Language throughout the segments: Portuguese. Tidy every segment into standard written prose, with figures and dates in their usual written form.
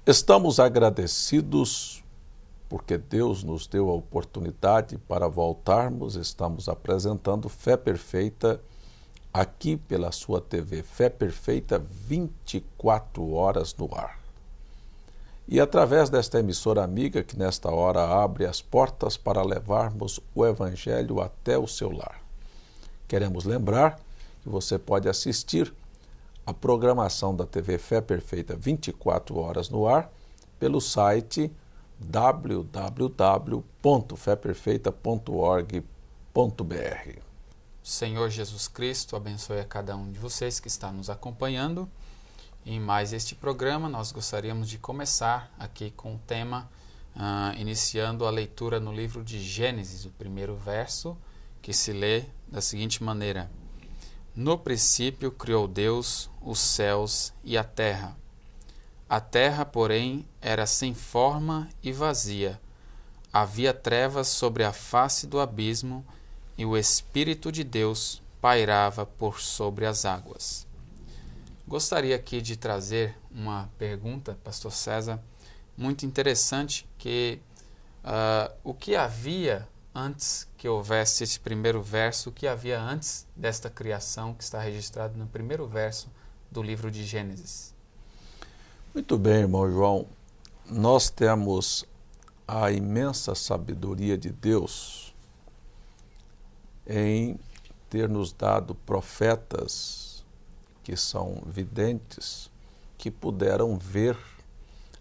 Estamos agradecidos porque Deus nos deu a oportunidade para voltarmos. Estamos apresentando Fé Perfeita aqui pela sua TV, Fé Perfeita 24 horas no ar. E através desta emissora amiga que nesta hora abre as portas para levarmos o Evangelho até o seu lar. Queremos lembrar que você pode assistir a programação da TV Fé Perfeita 24 horas no ar pelo site www.feperfeita.org.br. Senhor Jesus Cristo, abençoe a cada um de vocês que está nos acompanhando. Em mais este programa, nós gostaríamos de começar aqui com o tema, iniciando a leitura no livro de Gênesis, o primeiro verso, que se lê da seguinte maneira: No princípio criou Deus os céus e a terra. A terra, porém, era sem forma e vazia. Havia trevas sobre a face do abismo, e o Espírito de Deus pairava por sobre as águas. Gostaria aqui de trazer uma pergunta, Pastor César, muito interessante, que o que havia antes que houvesse esse primeiro verso, o que havia antes desta criação que está registrado no primeiro verso do livro de Gênesis? Muito bem, irmão João. Nós temos a imensa sabedoria de Deus em ter nos dado profetas que são videntes, que puderam ver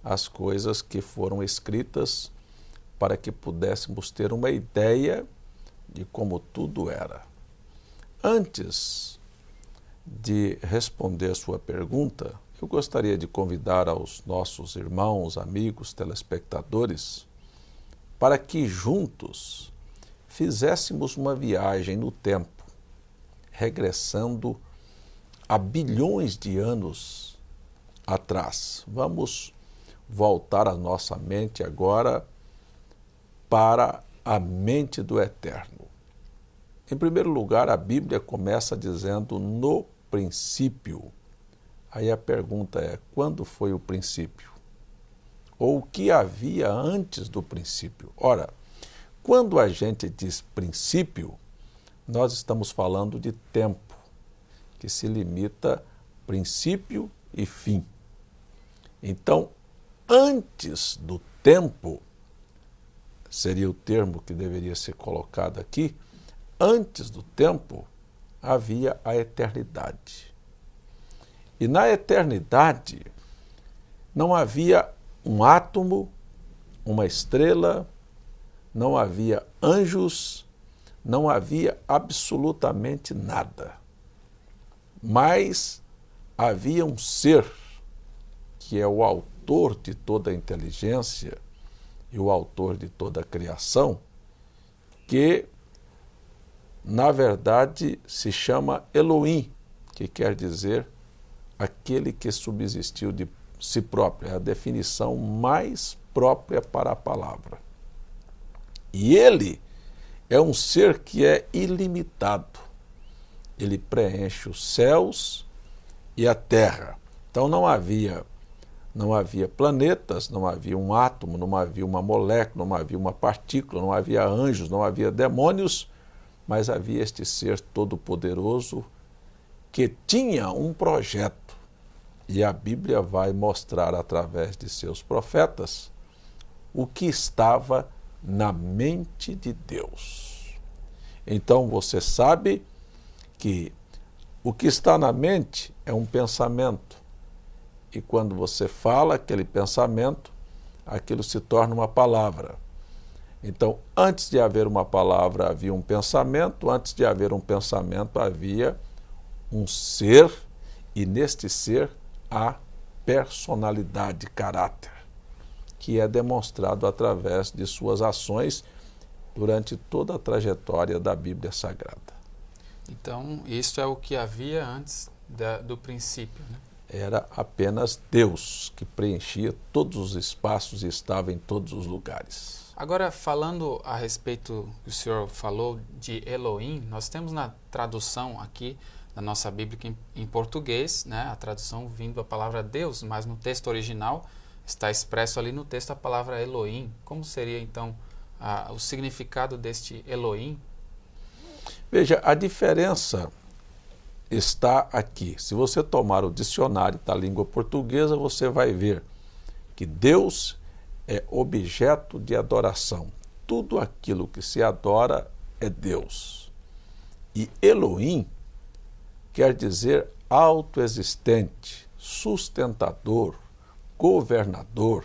as coisas que foram escritas para que pudéssemos ter uma ideia de como tudo era. Antes de responder sua pergunta, eu gostaria de convidar aos nossos irmãos, amigos, telespectadores, para que juntos fizéssemos uma viagem no tempo, regressando a bilhões de anos atrás. Vamos voltar a nossa mente agora para a mente do Eterno. Em primeiro lugar, a Bíblia começa dizendo no princípio. Aí a pergunta é, quando foi o princípio? Ou o que havia antes do princípio? Ora, quando a gente diz princípio, nós estamos falando de tempo, que se limita princípio e fim. Então, antes do tempo, seria o termo que deveria ser colocado aqui, antes do tempo havia a eternidade. E na eternidade não havia um átomo, uma estrela, não havia anjos, não havia absolutamente nada. Mas havia um ser que é o autor de toda a inteligência e o autor de toda a criação, que na verdade se chama Elohim, que quer dizer aquele que subsistiu de si próprio, é a definição mais própria para a palavra. E ele é um ser que é ilimitado. Ele preenche os céus e a terra. Então não havia planetas, não havia um átomo, não havia uma molécula, não havia uma partícula, não havia anjos, não havia demônios, mas havia este ser todo-poderoso que tinha um projeto. E a Bíblia vai mostrar através de seus profetas o que estava na mente de Deus. Então você sabe que o que está na mente é um pensamento. E quando você fala aquele pensamento, aquilo se torna uma palavra. Então, antes de haver uma palavra, havia um pensamento. Antes de haver um pensamento, havia um ser. E neste ser há personalidade, caráter, que é demonstrado através de suas ações durante toda a trajetória da Bíblia Sagrada. Então, isso é o que havia antes do princípio, né? Era apenas Deus que preenchia todos os espaços e estava em todos os lugares. Agora, falando a respeito que o senhor falou de Elohim, nós temos na tradução aqui da nossa Bíblia em português, né, a tradução vindo a palavra Deus, mas no texto original está expresso ali no texto a palavra Elohim. Como seria então o significado deste Elohim? Veja, a diferença está aqui. Se você tomar o dicionário da língua portuguesa, você vai ver que Deus é objeto de adoração. Tudo aquilo que se adora é Deus. E Elohim quer dizer autoexistente, sustentador, governador,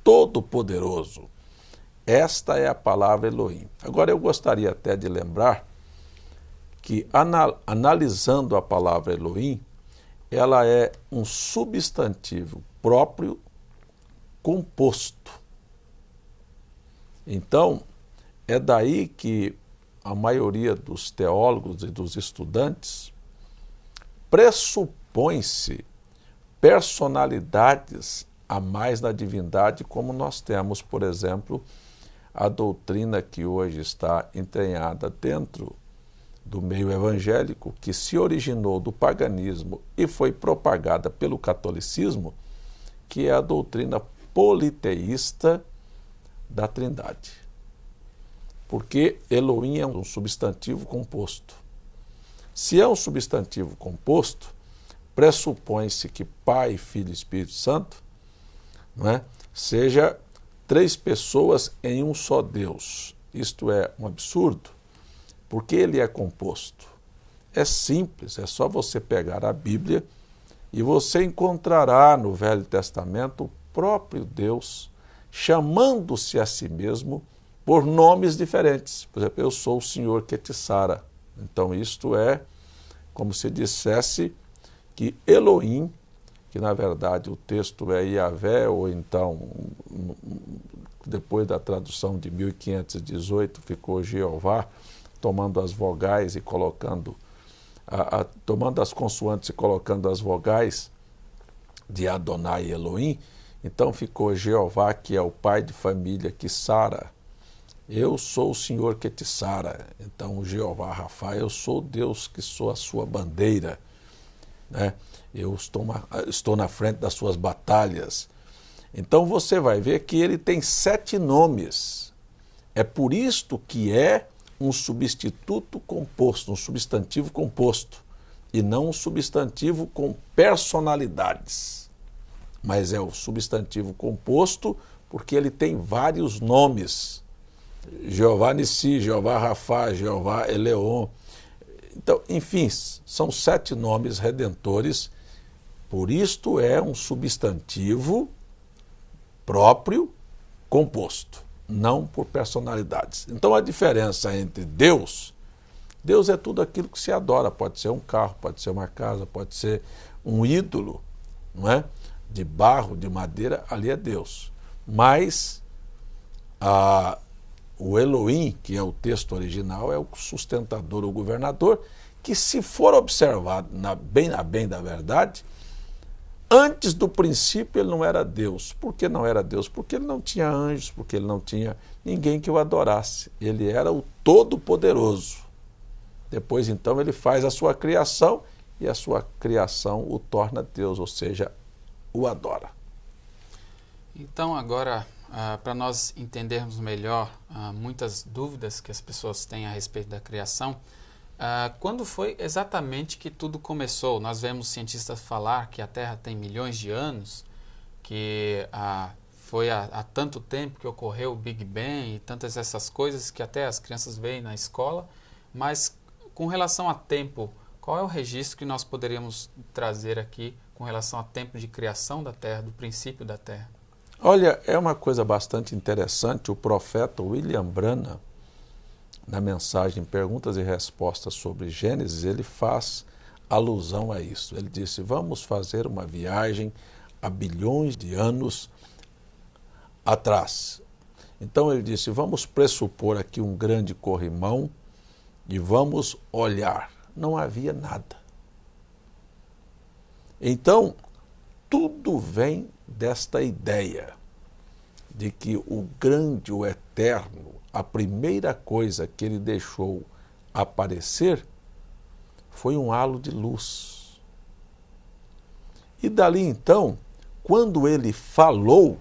todo-poderoso. Esta é a palavra Elohim. Agora eu gostaria até de lembrar que, analisando a palavra Elohim, ela é um substantivo próprio composto. Então, é daí que a maioria dos teólogos e dos estudantes pressupõe-se personalidades a mais na divindade, como nós temos, por exemplo, a doutrina que hoje está entranhada dentro do meio evangélico, que se originou do paganismo e foi propagada pelo catolicismo, que é a doutrina politeísta da Trindade. Porque Elohim é um substantivo composto. Se é um substantivo composto, pressupõe-se que Pai, Filho e Espírito Santo, não é, seja 3 pessoas em um só Deus. Isto é um absurdo, porque ele é composto. É simples, é só você pegar a Bíblia e você encontrará no Velho Testamento o próprio Deus chamando-se a si mesmo por nomes diferentes. Por exemplo, eu sou o Senhor que te sara. Então isto é como se dissesse que Elohim, que na verdade o texto é Yahvé, ou então, depois da tradução de 1518, ficou Jeová, tomando as vogais e colocando, tomando as consoantes e colocando as vogais de Adonai e Elohim, então ficou Jeová, que é o pai de família que sara. Eu sou o Senhor que te sara. Então, o Jeová Rafa, eu sou Deus que sou a sua bandeira, né? Eu estou na frente das suas batalhas. Então você vai ver que ele tem 7 nomes. É por isto que é um substituto composto, um substantivo composto, e não um substantivo com personalidades. Mas é o substantivo composto porque ele tem vários nomes. Jeová Nissi, Jeová Rafa, Jeová Eleon. Então, enfim, são 7 nomes redentores. Por isto é um substantivo próprio composto, não por personalidades. Então a diferença entre Deus é tudo aquilo que se adora. Pode ser um carro, pode ser uma casa, pode ser um ídolo, não é? De barro, de madeira, ali é Deus. Mas o Elohim, que é o texto original, é o sustentador, o governador, que, se for observado bem da verdade, antes do princípio ele não era Deus. Por que não era Deus? Porque ele não tinha anjos, porque ele não tinha ninguém que o adorasse. Ele era o Todo-Poderoso. Depois, então, ele faz a sua criação e a sua criação o torna Deus, ou seja, o adora. Então, agora, para nós entendermos melhor muitas dúvidas que as pessoas têm a respeito da criação, quando foi exatamente que tudo começou? Nós vemos cientistas falar que a Terra tem milhões de anos, que foi há tanto tempo que ocorreu o Big Bang e tantas essas coisas que até as crianças veem na escola, mas com relação a tempo, qual é o registro que nós poderíamos trazer aqui com relação a tempo de criação da Terra, do princípio da Terra? Olha, é uma coisa bastante interessante. O profeta William Branham, na mensagem Perguntas e Respostas sobre Gênesis, ele faz alusão a isso. Ele disse, vamos fazer uma viagem há bilhões de anos atrás. Então ele disse, vamos pressupor aqui um grande corrimão e vamos olhar. Não havia nada. Então, tudo vem desta ideia de que o grande, o eterno, a primeira coisa que ele deixou aparecer foi um halo de luz. E dali então, quando ele falou,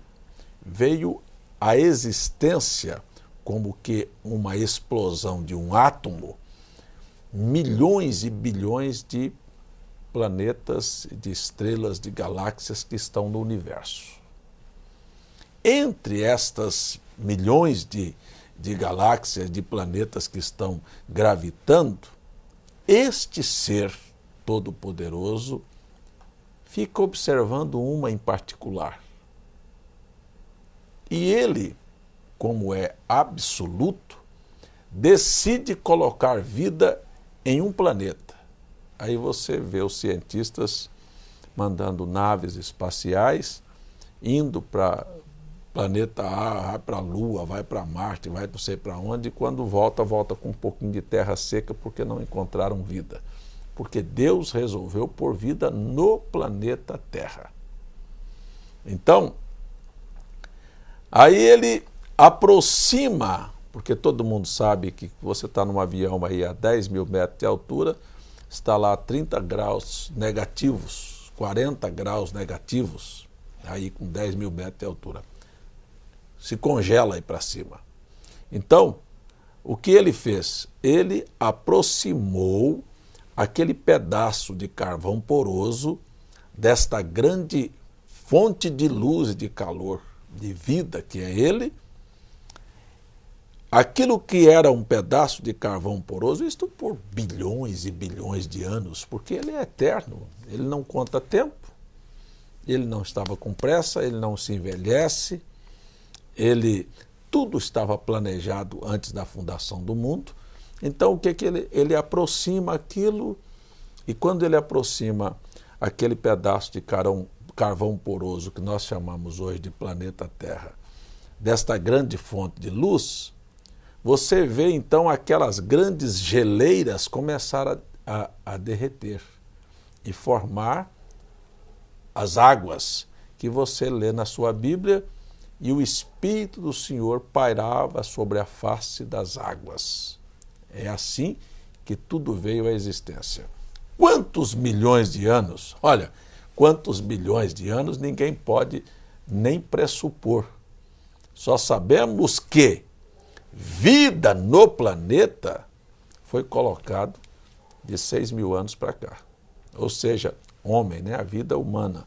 veio a existência como que uma explosão de um átomo, milhões e bilhões de planetas, de estrelas, de galáxias que estão no universo. Entre estas milhões de galáxias, de planetas que estão gravitando, este ser todo-poderoso fica observando uma em particular. E ele, como é absoluto, decide colocar vida em um planeta. Aí você vê os cientistas mandando naves espaciais, indo para planeta A, vai para a Lua, vai para Marte, vai não sei para onde, e quando volta com um pouquinho de terra seca porque não encontraram vida. Porque Deus resolveu pôr vida no planeta Terra. Então, aí ele aproxima, porque todo mundo sabe que você está num avião aí a 10 mil metros de altura, está lá a 30 graus negativos, 40 graus negativos, aí com 10 mil metros de altura. Se congela aí para cima. Então, o que ele fez? Ele aproximou aquele pedaço de carvão poroso desta grande fonte de luz e de calor, de vida que é ele. Aquilo que era um pedaço de carvão poroso, isto por bilhões e bilhões de anos, porque ele é eterno, ele não conta tempo, ele não estava com pressa, ele não se envelhece, tudo estava planejado antes da fundação do mundo. Então o que ele aproxima aquilo, e quando ele aproxima aquele pedaço de carvão poroso que nós chamamos hoje de planeta Terra, desta grande fonte de luz, você vê então aquelas grandes geleiras começar a derreter e formar as águas que você lê na sua Bíblia, e o Espírito do Senhor pairava sobre a face das águas. É assim que tudo veio à existência. Quantos milhões de anos? Olha, quantos bilhões de anos ninguém pode nem pressupor. Só sabemos que vida no planeta foi colocado de 6 mil anos para cá. Ou seja, homem, né? A vida humana.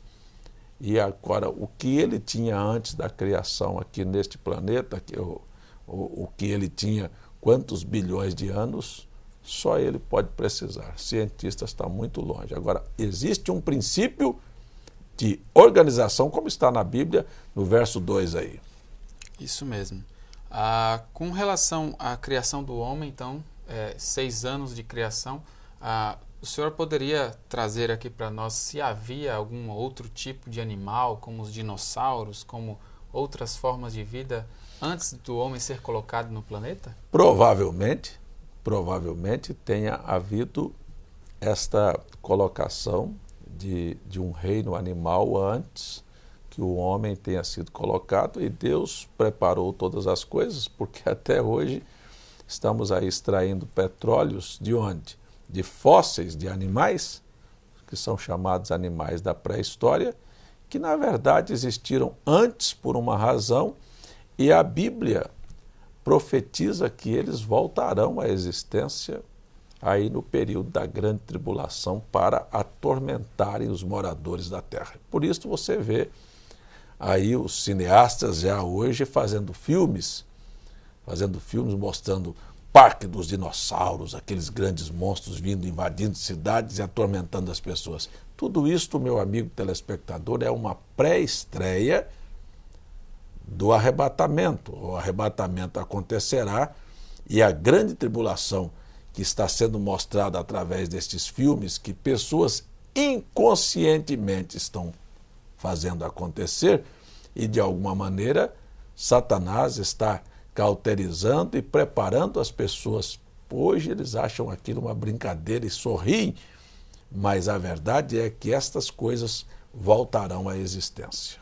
E agora, o que ele tinha antes da criação aqui neste planeta, o que ele tinha, quantos bilhões de anos, só ele pode precisar. Cientistas estão muito longe. Agora, existe um princípio de organização, como está na Bíblia, no verso 2 aí. Isso mesmo. Com relação à criação do homem, então, 6 anos de criação, o senhor poderia trazer aqui para nós se havia algum outro tipo de animal, como os dinossauros, como outras formas de vida, antes do homem ser colocado no planeta? Provavelmente tenha havido esta colocação de um reino animal antes que o homem tenha sido colocado, e Deus preparou todas as coisas, porque até hoje estamos aí extraindo petróleos de onde? De fósseis de animais, que são chamados animais da pré-história, que na verdade existiram antes por uma razão, e a Bíblia profetiza que eles voltarão à existência aí no período da grande tribulação para atormentarem os moradores da terra. Por isso você vê aí os cineastas já hoje fazendo filmes mostrando Parque dos Dinossauros, aqueles grandes monstros vindo, invadindo cidades e atormentando as pessoas. Tudo isso, meu amigo telespectador, é uma pré-estreia do arrebatamento. O arrebatamento acontecerá e a grande tribulação que está sendo mostrada através destes filmes, que pessoas inconscientemente estão fazendo acontecer, e de alguma maneira Satanás está cauterizando e preparando as pessoas. Hoje eles acham aquilo uma brincadeira e sorriem, mas a verdade é que estas coisas voltarão à existência.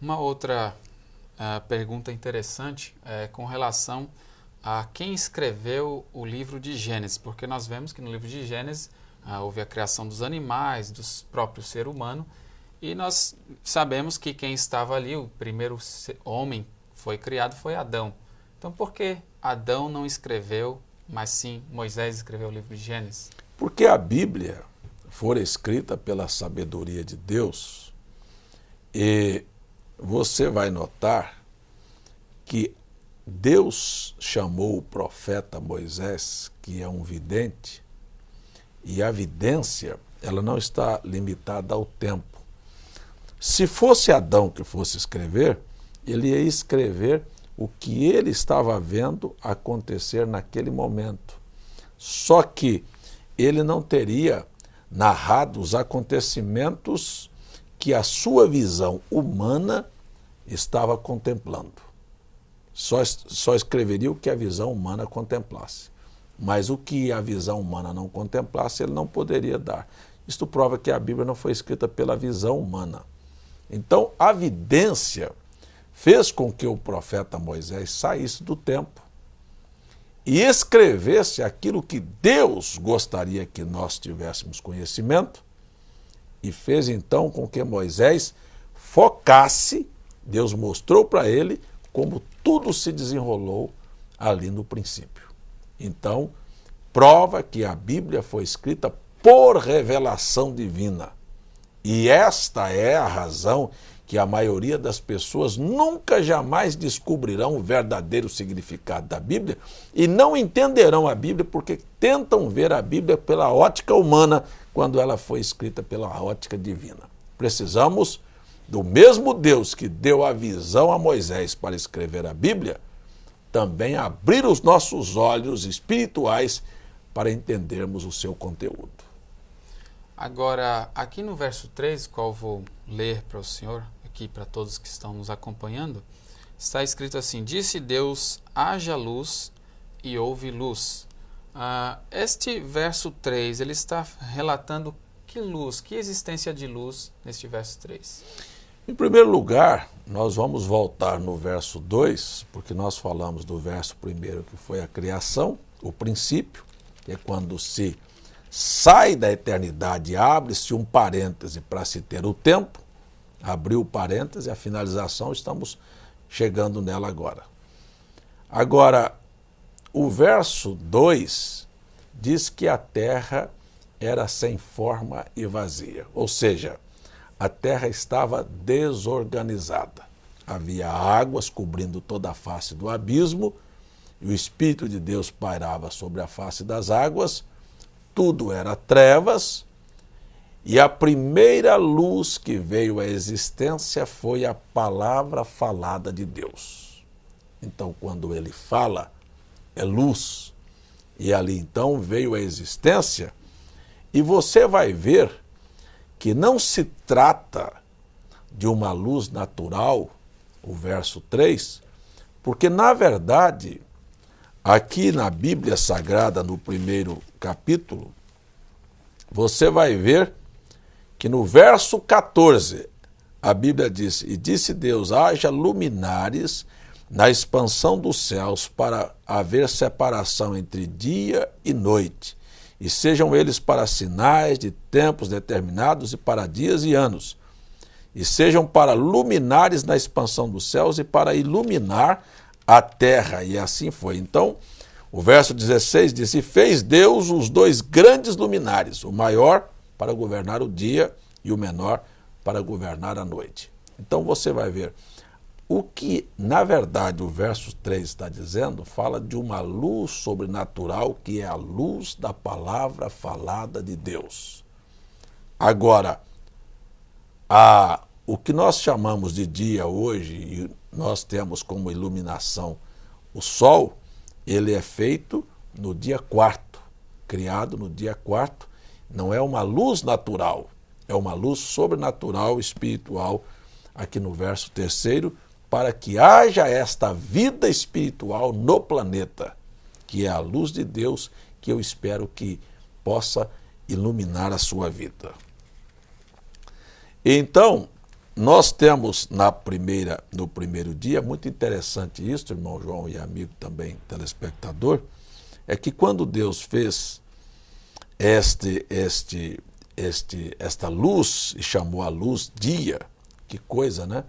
Uma outra pergunta interessante é com relação a quem escreveu o livro de Gênesis, porque nós vemos que no livro de Gênesis houve a criação dos animais, do próprio ser humano, E nós sabemos que quem estava ali, o primeiro homem que foi criado foi Adão. Então por que Adão não escreveu, mas sim Moisés escreveu o livro de Gênesis? Porque a Bíblia fora escrita pela sabedoria de Deus, e você vai notar que Deus chamou o profeta Moisés, que é um vidente, e a vidência, ela não está limitada ao tempo. Se fosse Adão que fosse escrever, ele ia escrever o que ele estava vendo acontecer naquele momento. Só que ele não teria narrado os acontecimentos que a sua visão humana estava contemplando. Só escreveria o que a visão humana contemplasse. Mas o que a visão humana não contemplasse, ele não poderia dar. Isto prova que a Bíblia não foi escrita pela visão humana. Então, a vidência fez com que o profeta Moisés saísse do tempo e escrevesse aquilo que Deus gostaria que nós tivéssemos conhecimento, e fez então com que Moisés focasse. Deus mostrou para ele como tudo se desenrolou ali no princípio. Então, prova que a Bíblia foi escrita por revelação divina. E esta é a razão que a maioria das pessoas nunca jamais descobrirão o verdadeiro significado da Bíblia e não entenderão a Bíblia porque tentam ver a Bíblia pela ótica humana quando ela foi escrita pela ótica divina. Precisamos do mesmo Deus que deu a visão a Moisés para escrever a Bíblia, também abrir os nossos olhos espirituais para entendermos o seu conteúdo. Agora, aqui no verso 3, qual vou ler para o senhor, aqui para todos que estão nos acompanhando, está escrito assim: disse Deus, haja luz, e houve luz. Este verso 3, ele está relatando que luz, que existência de luz neste verso 3? Em primeiro lugar, nós vamos voltar no verso 2, porque nós falamos do verso primeiro, que foi a criação, o princípio, que é quando se sai da eternidade, abre-se um parêntese para se ter o tempo, abriu o parêntese, a finalização, estamos chegando nela agora. Agora, o verso 2 diz que a terra era sem forma e vazia, ou seja, a terra estava desorganizada. Havia águas cobrindo toda a face do abismo, e o Espírito de Deus pairava sobre a face das águas, tudo era trevas, e a primeira luz que veio à existência foi a palavra falada de Deus. Então, quando ele fala, é luz, e ali então veio à existência, e você vai ver que não se trata de uma luz natural, o verso 3, porque, na verdade, aqui na Bíblia Sagrada, no primeiro capítulo, você vai ver que no verso 14, a Bíblia diz: e disse Deus, haja luminares na expansão dos céus para haver separação entre dia e noite, e sejam eles para sinais de tempos determinados e para dias e anos, e sejam para luminares na expansão dos céus e para iluminar a terra. E assim foi. Então, o verso 16 diz: e fez Deus os dois grandes luminares, o maior para governar o dia e o menor para governar a noite. Então você vai ver, o que na verdade o verso 3 está dizendo, fala de uma luz sobrenatural que é a luz da palavra falada de Deus. Agora, o que nós chamamos de dia hoje, e nós temos como iluminação o sol, ele é feito no dia 4º, criado no dia 4º, não é uma luz natural, é uma luz sobrenatural, espiritual, aqui no verso 3º, para que haja esta vida espiritual no planeta, que é a luz de Deus, que eu espero que possa iluminar a sua vida. Então, nós temos no primeiro dia, muito interessante isso, irmão João e amigo também telespectador, é que quando Deus fez esta luz e chamou a luz dia. Que coisa, né?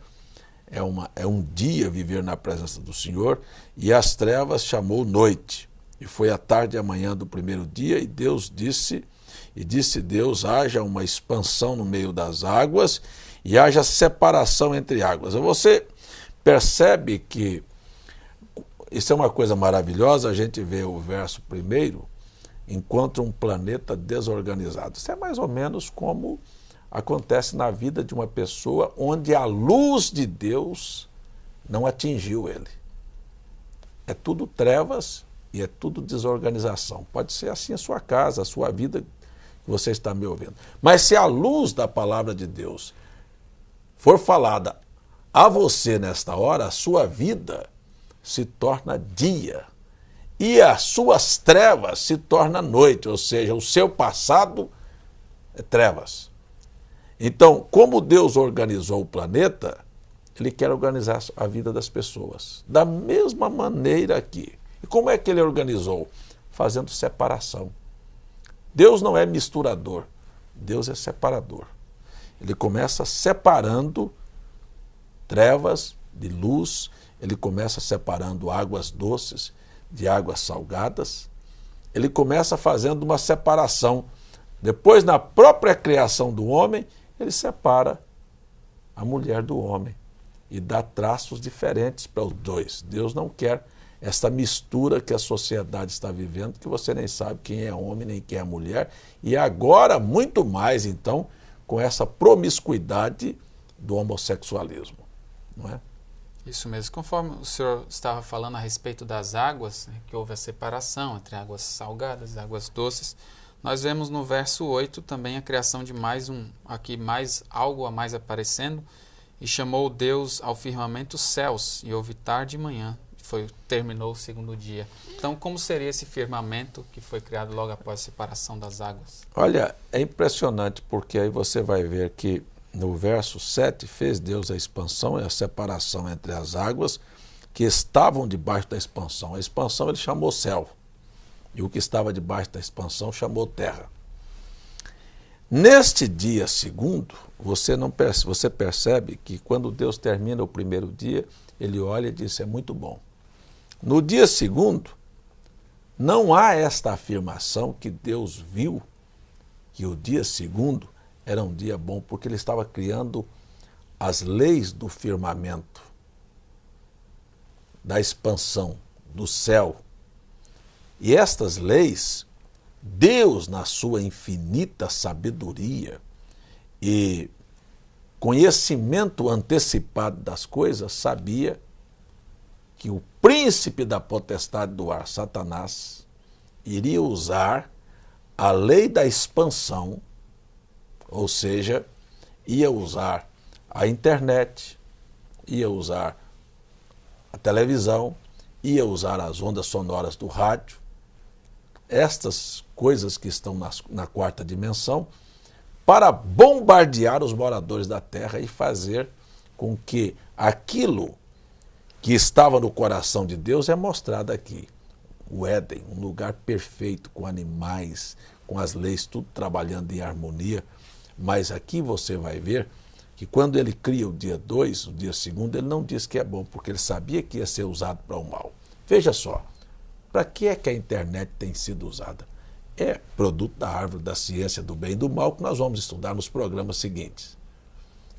É um dia viver na presença do Senhor, e as trevas chamou noite. E foi a tarde e a manhã do primeiro dia, e disse Deus, haja uma expansão no meio das águas, e haja separação entre águas. Você percebe que isso é uma coisa maravilhosa, a gente vê o verso primeiro, encontra um planeta desorganizado. Isso é mais ou menos como acontece na vida de uma pessoa onde a luz de Deus não atingiu ele. É tudo trevas e é tudo desorganização. Pode ser assim a sua casa, a sua vida, que você está me ouvindo. Mas se a luz da palavra de Deus for falada a você nesta hora, a sua vida se torna dia. E as suas trevas se tornam noite, ou seja, o seu passado é trevas. Então, como Deus organizou o planeta, Ele quer organizar a vida das pessoas. Da mesma maneira aqui. E como é que Ele organizou? Fazendo separação. Deus não é misturador, Deus é separador. Ele começa separando trevas de luz, Ele começa separando águas doces de águas salgadas. Ele começa fazendo uma separação. Depois, na própria criação do homem, ele separa a mulher do homem e dá traços diferentes para os dois. Deus não quer essa mistura que a sociedade está vivendo, que você nem sabe quem é homem nem quem é mulher, e agora muito mais, então, com essa promiscuidade do homossexualismo, não é? Isso mesmo. Conforme o senhor estava falando a respeito das águas, né, que houve a separação entre águas salgadas e águas doces, nós vemos no verso 8 também a criação de mais algo a mais aparecendo, e chamou Deus ao firmamento céus, e houve tarde e manhã, terminou o segundo dia. Então, como seria esse firmamento que foi criado logo após a separação das águas? Olha, é impressionante, porque aí você vai ver que no verso 7, fez Deus a expansão e a separação entre as águas que estavam debaixo da expansão. A expansão ele chamou céu, e o que estava debaixo da expansão chamou terra. Neste dia segundo, você percebe que quando Deus termina o primeiro dia, Ele olha e diz, é muito bom. No dia segundo, não há esta afirmação que Deus viu que o dia segundo era um dia bom, porque Ele estava criando as leis do firmamento, da expansão, do céu. E estas leis, Deus, na sua infinita sabedoria e conhecimento antecipado das coisas, sabia que o príncipe da potestade do ar, Satanás, iria usar a lei da expansão, ou seja, ia usar a internet, ia usar a televisão, ia usar as ondas sonoras do rádio, estas coisas que estão na quarta dimensão, para bombardear os moradores da Terra e fazer com que aquilo que estava no coração de Deus é mostrado aqui. O Éden, um lugar perfeito, com animais, com as leis, tudo trabalhando em harmonia. Mas aqui você vai ver que quando ele cria o dia 2, o dia segundo, ele não diz que é bom, porque ele sabia que ia ser usado para o mal. Veja só, para que é que a internet tem sido usada? É produto da árvore da ciência do bem e do mal, que nós vamos estudar nos programas seguintes.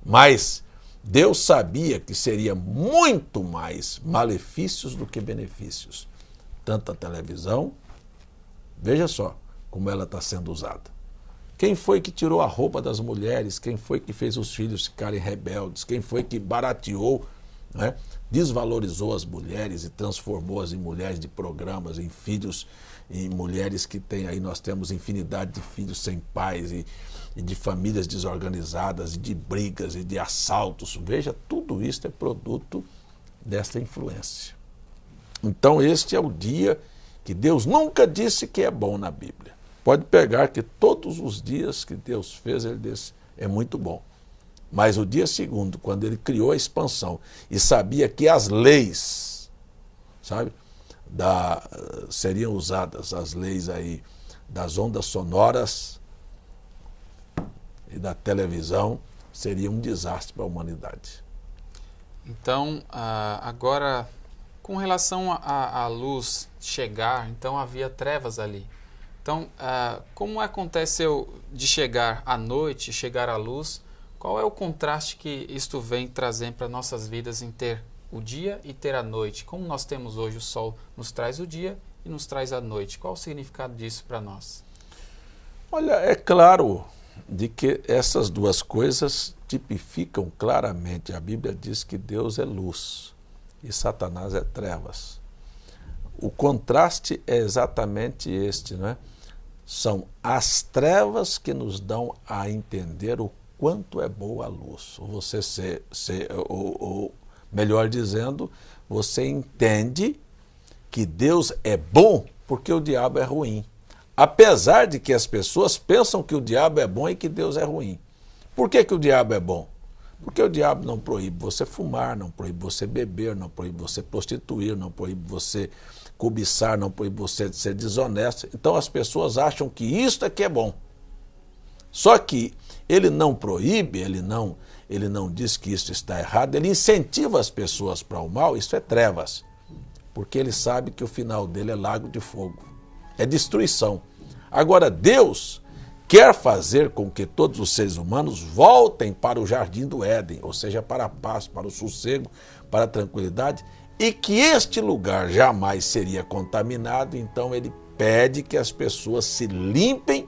Mas Deus sabia que seria muito mais malefícios do que benefícios. Tanto a televisão, veja só como ela está sendo usada. Quem foi que tirou a roupa das mulheres? Quem foi que fez os filhos ficarem rebeldes? Quem foi que barateou, né? Desvalorizou as mulheres e transformou-as em mulheres de programas, em filhos, em mulheres que têm aí, nós temos infinidade de filhos sem pais e de famílias desorganizadas, e de brigas e de assaltos. Veja, tudo isso é produto desta influência. Então este é o dia que Deus nunca disse que é bom na Bíblia. Pode pegar que todos os dias que Deus fez, ele disse, é muito bom. Mas o dia segundo, quando ele criou a expansão e sabia que as leis, sabe, seriam usadas, as leis aí das ondas sonoras e da televisão, seria um desastre para a humanidade. Então, agora, com relação à luz chegar, então havia trevas ali. Então, como aconteceu de chegar à noite, chegar à luz, qual é o contraste que isto vem trazendo para nossas vidas em ter o dia e ter a noite? Como nós temos hoje o sol nos traz o dia e nos traz a noite. Qual o significado disso para nós? Olha, é claro de que essas duas coisas tipificam claramente. A Bíblia diz que Deus é luz e Satanás é trevas. O contraste é exatamente este, não é? São as trevas que nos dão a entender o quanto é boa a luz. Ou melhor dizendo, você entende que Deus é bom porque o diabo é ruim. Apesar de que as pessoas pensam que o diabo é bom e que Deus é ruim. Por que o diabo é bom? Porque o diabo não proíbe você fumar, não proíbe você beber, não proíbe você prostituir, não proíbe você cobiçar, não proíbe você ser desonesto. Então as pessoas acham que isto é que é bom. Só que ele não proíbe, ele não diz que isso está errado, ele incentiva as pessoas para o mal, isso é trevas. Porque ele sabe que o final dele é lago de fogo, é destruição. Agora Deus quer fazer com que todos os seres humanos voltem para o jardim do Éden, ou seja, para a paz, para o sossego, para a tranquilidade, e que este lugar jamais seria contaminado. Então ele pede que as pessoas se limpem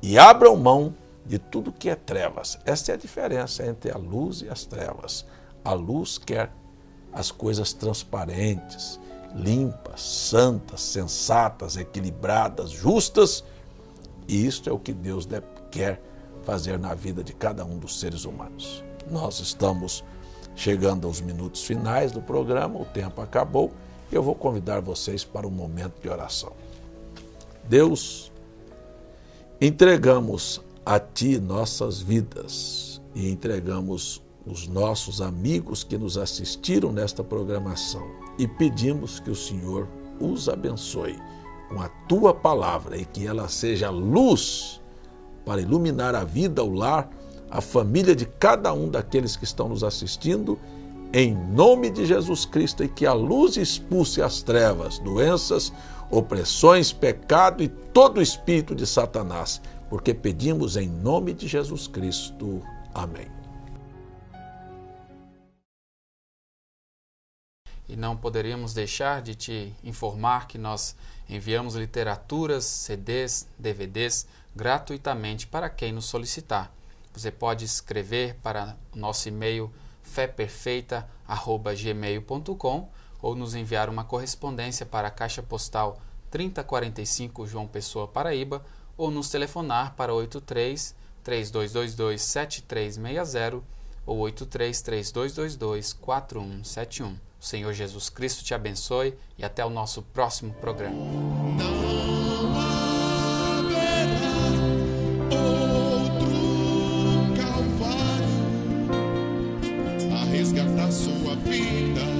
e abram mão de tudo que é trevas. Essa é a diferença entre a luz e as trevas. A luz quer as coisas transparentes, limpas, santas, sensatas, equilibradas, justas, e isto é o que Deus quer fazer na vida de cada um dos seres humanos. Nós estamos chegando aos minutos finais do programa, o tempo acabou, e eu vou convidar vocês para um momento de oração. Deus, entregamos a Ti nossas vidas e entregamos os nossos amigos que nos assistiram nesta programação e pedimos que o Senhor os abençoe com a Tua palavra e que ela seja luz para iluminar a vida, o lar, a família de cada um daqueles que estão nos assistindo, em nome de Jesus Cristo, e que a luz expulse as trevas, doenças, opressões, pecado e todo o espírito de Satanás, porque pedimos em nome de Jesus Cristo. Amém. E não poderíamos deixar de te informar que nós enviamos literaturas, CDs, DVDs gratuitamente para quem nos solicitar. Você pode escrever para o nosso e-mail feperfeita@gmail.com ou nos enviar uma correspondência para a Caixa Postal 3045 João Pessoa, Paraíba, ou nos telefonar para 83-3222-7360 ou 83-3222-4171. O Senhor Jesus Cristo te abençoe e até o nosso próximo programa. Não haverá outro Calvário a resgatar sua vida.